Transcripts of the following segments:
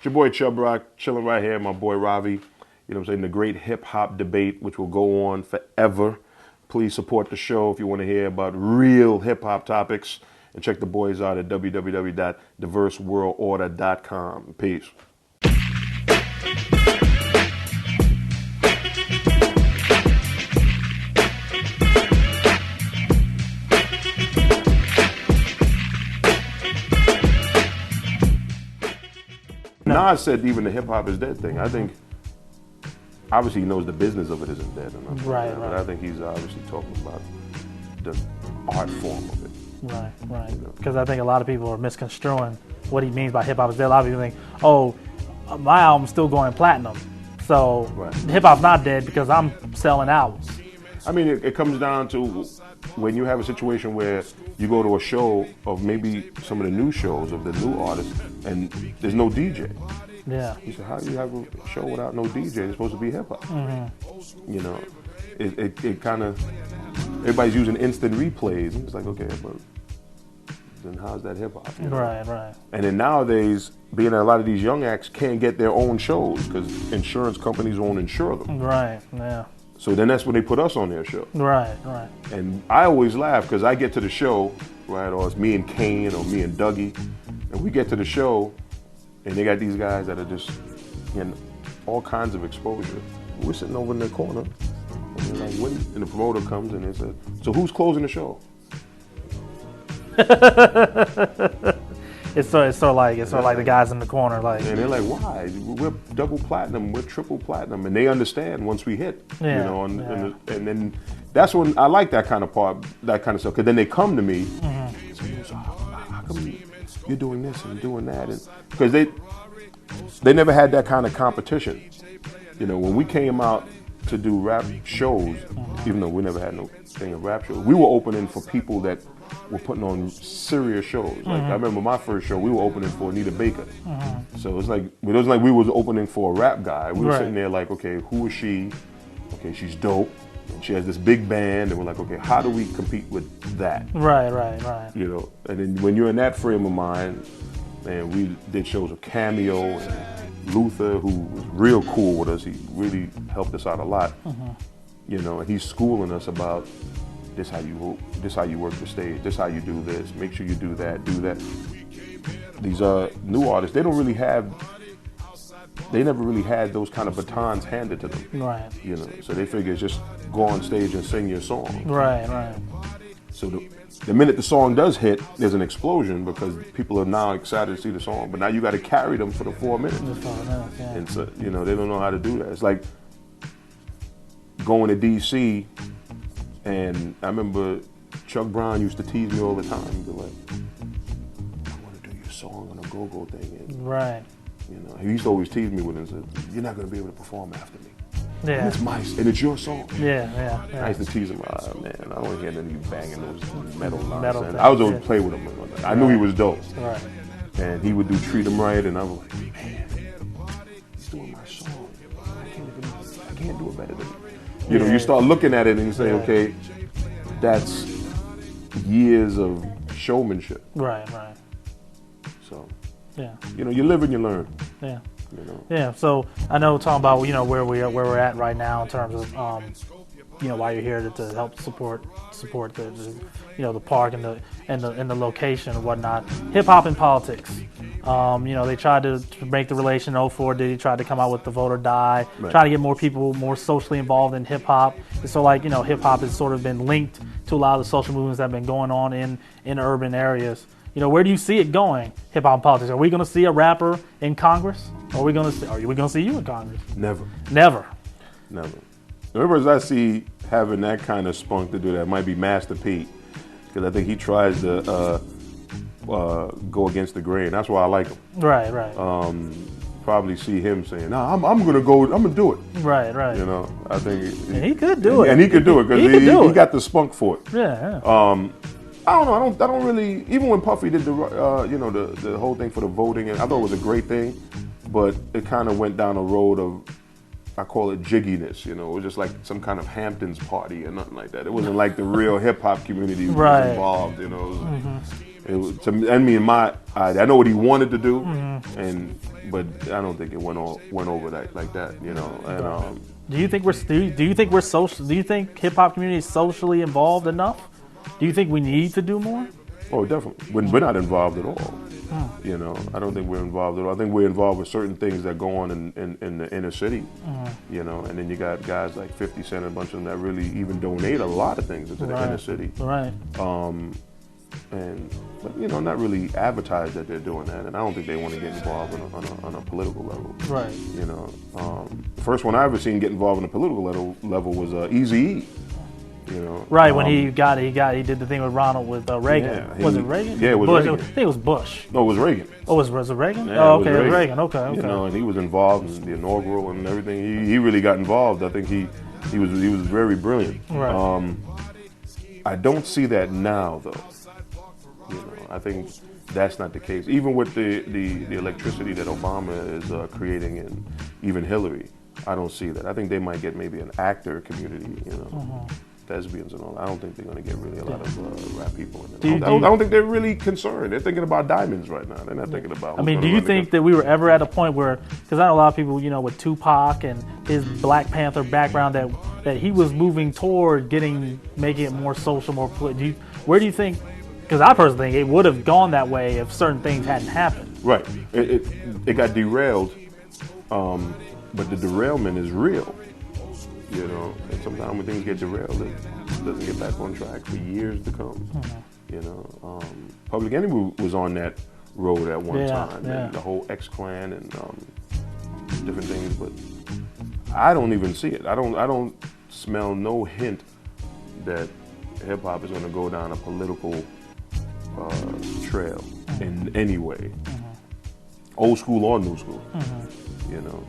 It's your boy Chubb Rock, chilling right here, my boy Ravi. You know what I'm saying? The great hip-hop debate, which will go on forever. Please support the show if you want to hear about real hip-hop topics. And check the boys out at www.diverseworldorder.com. Peace. Nas said even the hip-hop is dead thing. I think, obviously he knows the business of it isn't dead enough. Right. But I think he's obviously talking about the art form of it. Right. Because I think a lot of people are misconstruing what he means by hip-hop is dead. A lot of people think, oh, my album's still going platinum. So hip-hop's not dead because I'm selling albums. I mean, it comes down to when you have a situation where you go to a show of maybe some of the new shows of the new artists and there's no DJ. Yeah. You say, how do you have a show without no DJ? It's supposed to be hip hop. Mm-hmm. You know, it kind of, everybody's using instant replays. And it's like, okay, but then how's that hip hop? Right. And then nowadays, being that a lot of these young acts can't get their own shows because insurance companies won't insure them. Right, yeah. So then that's when they put us on their show. Right. And I always laugh because I get to the show, right, or it's me and Kane or me and Dougie, and we get to the show and they got these guys that are just getting all kinds of exposure. We're sitting over in the corner and they're like, and the promoter comes and they said, so who's closing the show? It's sort of like the guys in the corner, like. And they're like, why? We're double platinum, we're triple platinum, and they understand once we hit, you know. And then that's when I like that kind of part, that kind of stuff, because then they come to me, so how come you're doing this and doing that, and because they never had that kind of competition, you know. When we came out to do rap shows, even though we never had no thing of rap shows, we were opening for people that were putting on serious shows. Like I remember my first show, we were opening for Anita Baker. So it wasn't like we was opening for a rap guy. We were sitting there like, okay, who is she? Okay, she's dope. And she has this big band, and we're like, okay, how do we compete with that? Right. You know, and then when you're in that frame of mind, and we did shows with Cameo and Luther, who was real cool with us. He really helped us out a lot. You know, and he's schooling us about this how you work the stage, this how you do this, make sure you do that. These new artists, they never really had those kind of batons handed to them. Right. You know, so they figure just go on stage and sing your song. Right. So the minute the song does hit, there's an explosion because people are now excited to see the song. But now you got to carry them for the 4 minutes. And so, you know, they don't know how to do that. It's like going to DC, and I remember Chuck Brown used to tease me all the time. He'd be like, I want to do your song on a go-go thing. And, right. You know, he used to always tease me with it and said, you're not going to be able to perform after me. Yeah. And it's and it's your song. Yeah. I used to tease him, man, I don't hear none of you banging those metal Metal nonsense. things, I was always play with him. I knew he was dope. Right. And he would do Treat Him Right, and I was like, man, he's doing my song. I can't do it better than him. You know, you start looking at it and you say, okay, that's years of showmanship. Right. So, yeah. You know, you live and you learn. Yeah. You know. Yeah. So I know talking about where we're at right now in terms of why you're here to help support the the park and the location and whatnot. Hip hop and politics. They tried to make the relation in 04. Diddy tried to come out with the vote or die, try to get more people more socially involved in hip hop. So hip hop has sort of been linked to a lot of the social movements that have been going on in urban areas. Where do you see it going, hip hop and politics? Are we going to see a rapper in Congress? Are we going to see you in Congress? Never. The members I see having that kind of spunk to do that might be Master P, because I think he tries to go against the grain. That's why I like him. Right. Probably see him saying, "No, I'm gonna go. I'm gonna do it." Right. You know, I think he could do it, and he could do it because he got the spunk for it. Yeah. I don't know. I don't really. Even when Puffy did the whole thing for the voting, and I thought it was a great thing, but it kind of went down a road of, I call it jigginess. It was just like some kind of Hamptons party or nothing like that. It wasn't like the real hip hop community was involved. It was, to me, I mean, I know what he wanted to do, but I don't think it went over that like that, you know. And do you think we're social? Do you think hip hop community is socially involved enough? Do you think we need to do more? Oh, definitely. We're not involved at all. You know, I don't think we're involved at all. I think we're involved with certain things that go on in the inner city. You know, and then you got guys like 50 Cent, a bunch of them that really even donate a lot of things into the inner city. Right. But you know, not really advertise that they're doing that, and I don't think they want to get involved on a political level. Right. You know, the first one I ever seen get involved in a political level was Eazy-E. You know. Right, when he did the thing with Ronald with Reagan. Yeah, was it Reagan? Yeah, it was Bush. Reagan. I think it was Bush. No, it was Reagan. Oh, was it Reagan? Yeah, oh, okay, it was Reagan. Okay. You know, and he was involved in the inaugural and everything. He really got involved. I think he was very brilliant. Right. I don't see that now, though. You know, I think that's not the case. Even with the electricity that Obama is creating, and even Hillary, I don't see that. I think they might get maybe an actor community, you know, lesbians and all. I don't think they're going to get really a lot of rap people in it. I don't think they're really concerned. They're thinking about diamonds right now. They're not thinking about. I mean, do you think that we were ever at a point where, because I know a lot of people, you know, with Tupac and his Black Panther background, that he was moving toward making it more social, more political. Where do you think? Because I personally think it would have gone that way if certain things hadn't happened. Right. It got derailed, but the derailment is real. You know, and sometimes when things get derailed, it doesn't get back on track for years to come. You know, Public Enemy was on that road at one time, and the whole X-Clan and different things. But I don't even see it. I don't smell no hint that hip hop is going to go down a political trail in any way, old school or new school. You know.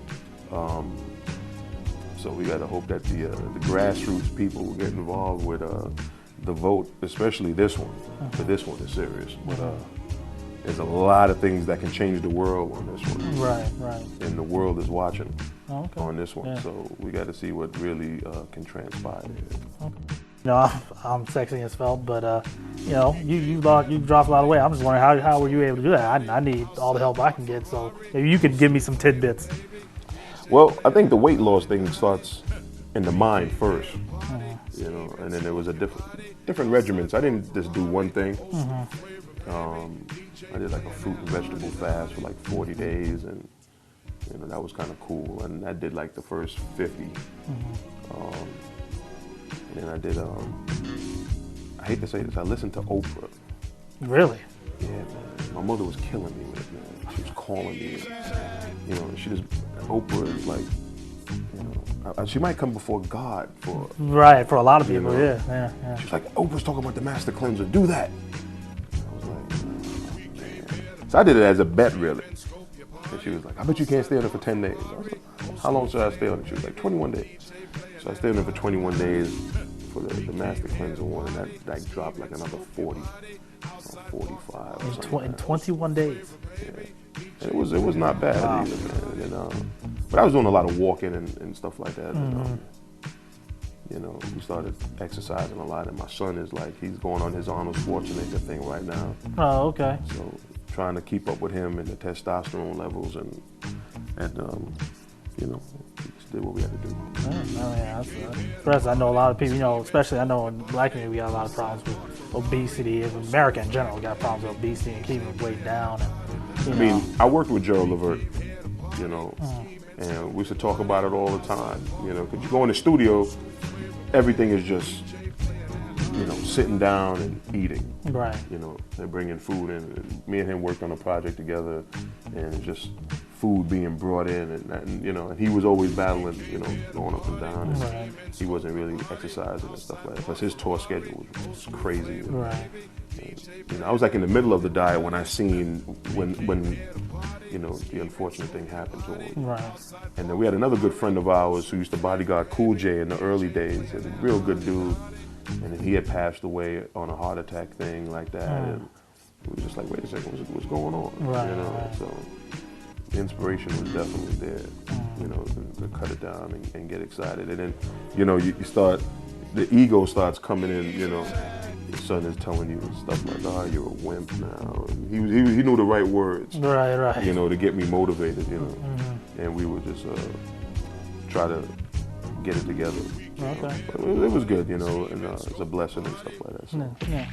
So we got to hope that the grassroots people will get involved with the vote, especially this one. But this one is serious. But there's a lot of things that can change the world on this one. Right. And the world is watching on this one. Yeah. So we got to see what really can transpire. Okay. You know, I'm sexy as felt, but you know, you dropped a lot of weight. I'm just wondering how were you able to do that? I need all the help I can get. So maybe you could give me some tidbits. Well, I think the weight loss thing starts in the mind first, you know, and then there was a different regimens. I didn't just do one thing. I did like a fruit and vegetable fast for like 40 days, and you know that was kind of cool. And I did like the first 50, and then I did. I hate to say this, I listened to Oprah. Really? Yeah, man. My mother was killing me with it, man. She was calling me, you know, Oprah is like, you know, she might come before God for a lot of people, you know, yeah. She's like, Oprah's talking about the master cleanser, do that. I was like, oh, man. So I did it as a bet, really. And she was like, I bet you can't stay on it for 10 days. I was like, how long should I stay on it? She was like, 21 days. So I stayed on it for 21 days for the master cleanser one, and that dropped like another 40. 45 or something. In 21 days. Yeah. And it was not bad either, man. And, but I was doing a lot of walking and stuff like that. And, you know, we started exercising a lot, and my son is like, he's going on his Arnold Schwarzenegger thing right now. Oh, okay. So trying to keep up with him and the testosterone levels, and you know, we just did what we had to do. I know a lot of people, you know, especially I know in Black community we got a lot of problems with obesity. In America in general, we got problems with obesity and keeping weight down. And, I mean, I worked with Gerald Levert, you know, and we used to talk about it all the time, you know, because you go in the studio, everything is just, you know, sitting down and eating. Right. You know, they're bringing food in. And me and him worked on a project together, and just food being brought in, and you know, and he was always battling, you know, going up and down. And he wasn't really exercising and stuff like that. Plus his tour schedule was crazy. Right. And, you know, I was like in the middle of the diet when I seen when you know, the unfortunate thing happened to him. Right. And then we had another good friend of ours who used to bodyguard Cool J in the early days. He was a real good dude. And then he had passed away on a heart attack thing like that. And we were just like, wait a second, what's going on? Right, you know, right. So the inspiration was definitely there, you know, to cut it down and get excited. And then, you know, you start, the ego starts coming in, you know, your son is telling you stuff like, "Oh, you're a wimp now." And he knew the right words, right. You know, to get me motivated. You know, and we would just try to get it together. Okay. It was good, you know, and it's a blessing and stuff like that. So. Yeah.